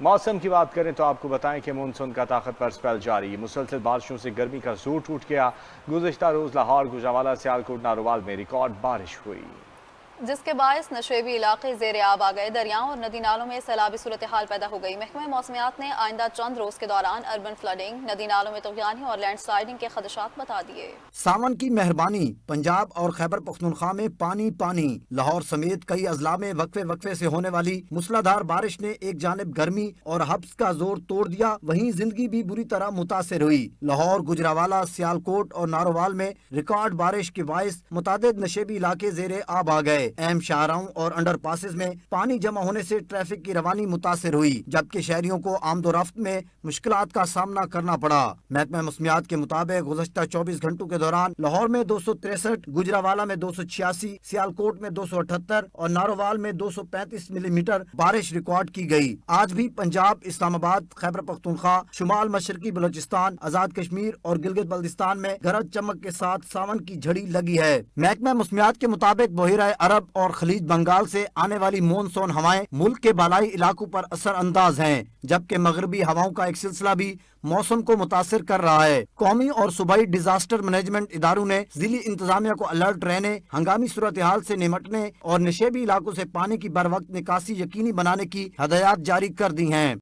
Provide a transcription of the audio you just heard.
موسم کی بات کریں تو آپ کو بتائیں کہ مونسون کا طاقت پر اسپیل جاری، مسلسل بارشوں سے گرمی کا زور ٹوٹ گیا۔ گزشتہ روز لاہور، گوجرانوالہ، سیالکوٹ، نارووال میں ریکارڈ بارش ہوئی، جس کے باعث نشیبی علاقے زیر آب آ گئے۔ دریاؤں اور ندی نالوں میں سیلابی صورتحال پیدا ہو گئی۔ محکمہ موسمیات نے آئندہ چند روز کے دوران اربن فلڈنگ، ندی نالوں میں طغیانی اور لینڈ سلائڈنگ کے خدشات بتا دیے۔ ساون کی مہربانی، پنجاب اور خیبر پختونخوا میں پانی پانی۔ لاہور سمیت کئی اضلاع میں وقفے وقفے سے ہونے والی موسلادھار بارش نے ایک جانب گرمی اور حبس کا زور توڑ دیا، وہیں زندگی بھی بری طرح متاثر ہوئی۔ لاہور، گوجرانوالہ، سیالکوٹ اور نارووال میں ریکارڈ بارش کے باعث متعدد نشیبی علاقے زیر آب آ گئے۔ اہم شاہراہوں اور انڈر پاسز میں پانی جمع ہونے سے ٹریفک کی روانی متاثر ہوئی، جبکہ شہریوں کو آمد و رفت میں مشکلات کا سامنا کرنا پڑا۔ محکمہ موسمیات کے مطابق گزشتہ 24 گھنٹوں کے دوران لاہور میں 263، گوجرانوالہ میں 286، سیالکوٹ میں 278 اور نارووال میں 235 ملی میٹر بارش ریکارڈ کی گئی۔ آج بھی پنجاب، اسلام آباد، خیبر پختونخوا، شمال مشرقی بلوچستان، آزاد کشمیر اور گلگت بلتستان میں گرج چمک کے ساتھ ساون کی جھڑی لگی ہے۔ محکمہ موسمیات کے مطابق بحیرہ عرب اور خلیج بنگال سے آنے والی مونسون ہوائیں ملک کے بالائی علاقوں پر اثر انداز ہیں، جبکہ مغربی ہواؤں کا ایک سلسلہ بھی موسم کو متاثر کر رہا ہے۔ قومی اور صوبائی ڈیزاسٹر مینجمنٹ اداروں نے ضلعی انتظامیہ کو الرٹ رہنے، ہنگامی صورتحال سے نمٹنے اور نشیبی علاقوں سے پانی کی بروقت نکاسی یقینی بنانے کی ہدایات جاری کر دی ہیں۔